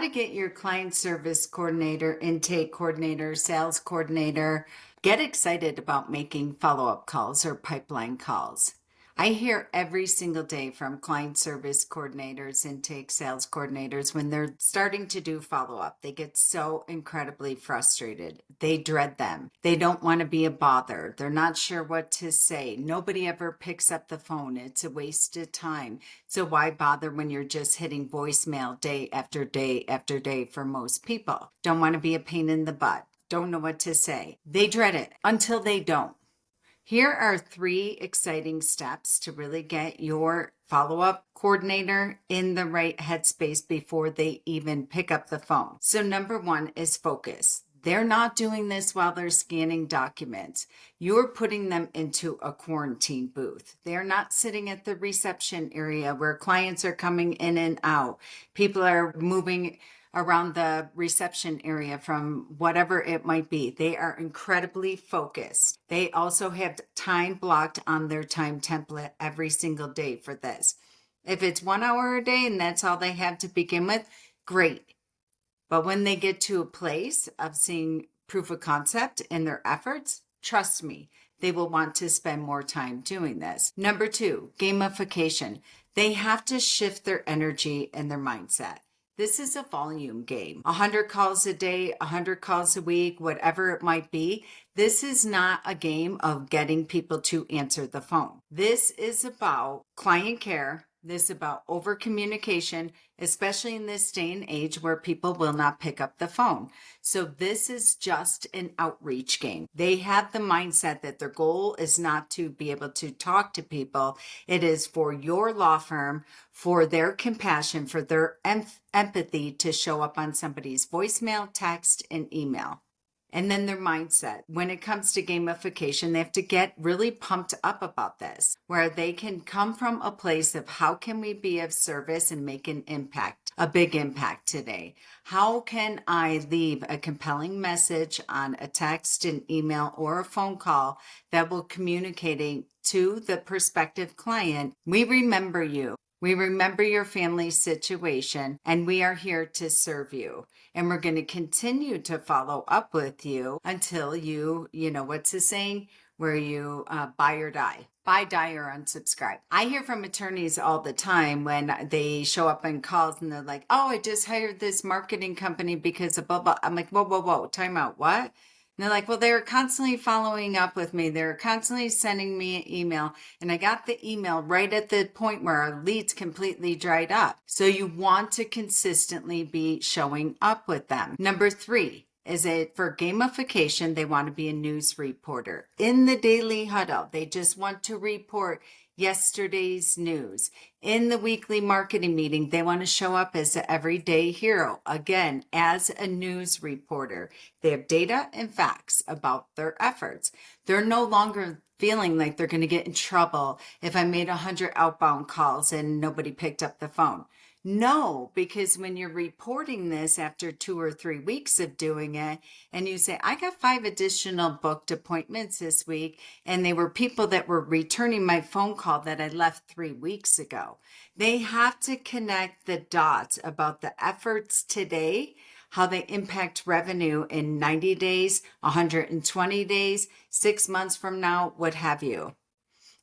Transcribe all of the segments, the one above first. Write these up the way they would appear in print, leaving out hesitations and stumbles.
to get your client service coordinator, intake coordinator, sales coordinator get excited about making follow-up calls or pipeline calls. I hear every single day from client service coordinators, intake sales coordinators, when they're starting to do follow-up, they get so incredibly frustrated. They dread them. They don't want to be a bother. They're not sure what to say. Nobody ever picks up the phone. It's a waste of time. So why bother when you're just hitting voicemail day after day after day for most people? Don't want to be a pain in the butt. Don't know what to say. They dread it until they don't. Here are 3 exciting steps to really get your follow-up coordinator in the right headspace before they even pick up the phone. So number 1 is focus. They're not doing this while they're scanning documents. You're putting them into a quarantine booth. They're not sitting at the reception area where clients are coming in and out. People are moving around the reception area from whatever it might be. They are incredibly focused. They also have time blocked on their time template every single day for this. If it's 1 hour a day and that's all they have to begin with, great. But when they get to a place of seeing proof of concept in their efforts, trust me, they will want to spend more time doing this. Number 2, gamification. They have to shift their energy and their mindset. This is a volume game. 100 calls a day, 100 calls a week, whatever it might be. This is not a game of getting people to answer the phone. This is about client care. This is about over communication, especially in this day and age where people will not pick up the phone. So this is just an outreach game. They have the mindset that their goal is not to be able to talk to people. It is for your law firm, for their compassion, for their empathy to show up on somebody's voicemail, text, and email. And then their mindset. When it comes to gamification, they have to get really pumped up about this, where they can come from a place of how can we be of service and make an impact, a big impact today? How can I leave a compelling message on a text, an email, or a phone call that will communicate to the prospective client? We remember you. We remember your family situation, and we are here to serve you. And we're going to continue to follow up with you until you know what's the saying, where you buy or die. Buy, die, or unsubscribe. I hear from attorneys all the time when they show up on calls and they're like, oh, I just hired this marketing company because of blah, blah. I'm like, whoa, time out, what? And they're like, well, they're constantly following up with me. They're constantly sending me an email. And I got the email right at the point where our leads completely dried up. So you want to consistently be showing up with them. Number 3 is it for gamification. They want to be a news reporter. In the daily huddle, they just want to report yesterday's news. In the weekly marketing meeting, they want to show up as an everyday hero. Again, as a news reporter, they have data and facts about their efforts. They're no longer feeling like they're going to get in trouble if I made 100 outbound calls and nobody picked up the phone. No, because when you're reporting this after 2 or 3 weeks of doing it, and you say, I got 5 additional booked appointments this week, and they were people that were returning my phone call that I left 3 weeks ago. They have to connect the dots about the efforts today, how they impact revenue in 90 days, 120 days, 6 months from now, what have you.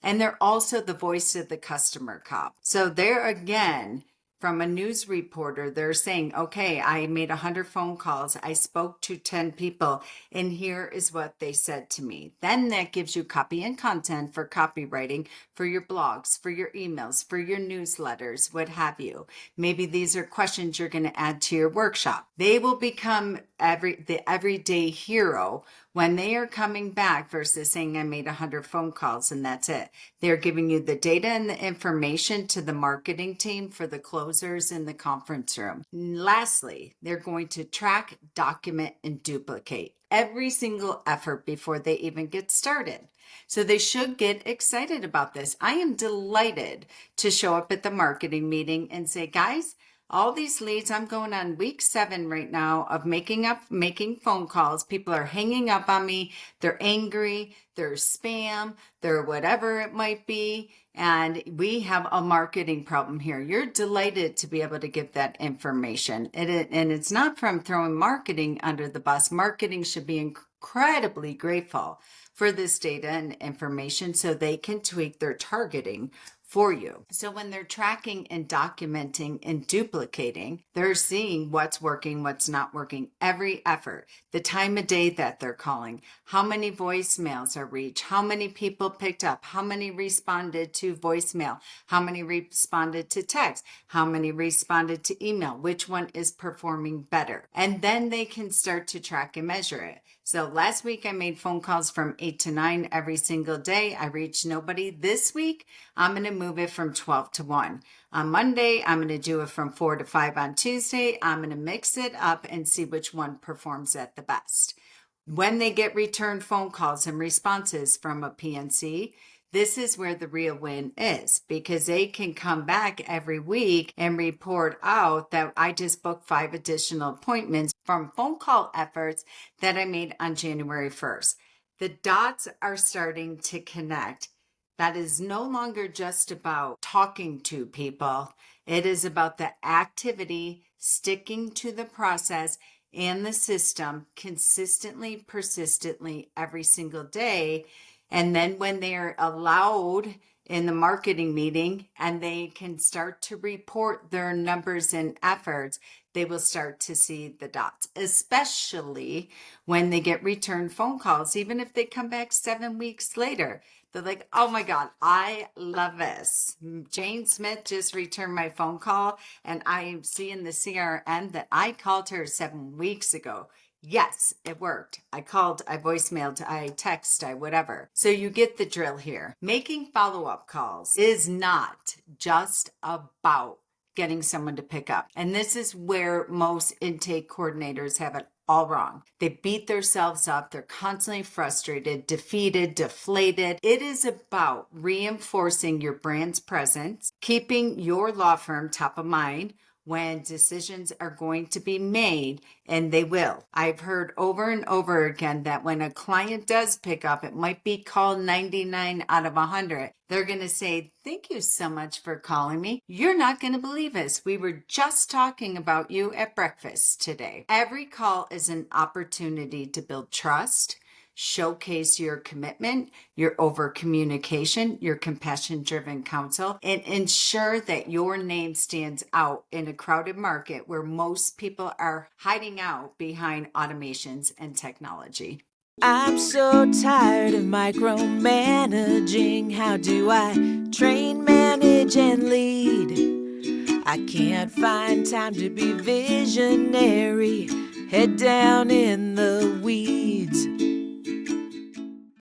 And they're also the voice of the customer cop. So they're again, from a news reporter, they're saying, okay, I made 100 phone calls. I spoke to 10 people, and here is what they said to me. Then that gives you copy and content for copywriting, for your blogs, for your emails, for your newsletters, what have you. Maybe these are questions you're going to add to your workshop. They will become the everyday hero when they are coming back versus saying I made 100 phone calls and that's it. They're giving you the data and the information to the marketing team for the closers in the conference room. Lastly, they're going to track, document, and duplicate every single effort before they even get started. So they should get excited about this. I am delighted to show up at the marketing meeting and say, guys, All these leads, I'm going on week 7 right now of making phone calls. People are hanging up on me. They're angry, they're spam, they're whatever it might be. And we have a marketing problem here. You're delighted to be able to give that information. And it's not from throwing marketing under the bus. Marketing should be incredibly grateful for this data and information so they can tweak their targeting for you. So when they're tracking and documenting and duplicating, they're seeing what's working, what's not working, every effort, the time of day that they're calling, how many voicemails are reached, how many people picked up, how many responded to voicemail, how many responded to text, how many responded to email, which one is performing better. And then they can start to track and measure it. So last week I made phone calls from 8 to 9 every single day. I reached nobody. This week, I'm going to move it from 12 to 1. On Monday, I'm going to do it from 4 to 5 on Tuesday. I'm going to mix it up and see which one performs at the best. When they get returned phone calls and responses from a PNC, this is where the real win is, because they can come back every week and report out that I just booked 5 additional appointments from phone call efforts that I made on January 1st. The dots are starting to connect. That is no longer just about talking to people. It is about the activity, sticking to the process and the system consistently, persistently every single day. And then when they're allowed in the marketing meeting and they can start to report their numbers and efforts, they will start to see the dots, especially when they get returned phone calls, even if they come back 7 weeks later. They're like, oh my God, I love this. Jane Smith just returned my phone call and I see in the CRM that I called her 7 weeks ago. Yes, it worked. I called, I voicemailed, I text, I whatever. So you get the drill here. Making follow-up calls is not just about getting someone to pick up. And this is where most intake coordinators have it all wrong. They beat themselves up. They're constantly frustrated, defeated, deflated. It is about reinforcing your brand's presence, keeping your law firm top of mind when decisions are going to be made, and they will. I've heard over and over again that when a client does pick up, it might be called 99 out of 100. They're going to say, thank you so much for calling me. You're not going to believe us. We were just talking about you at breakfast today. Every call is an opportunity to build trust, showcase your commitment, your over communication, your compassion driven counsel, and ensure that your name stands out in a crowded market where most people are hiding out behind automations and technology. I'm so tired of micromanaging. How do I train, manage, and lead? I can't find time to be visionary. Head down in the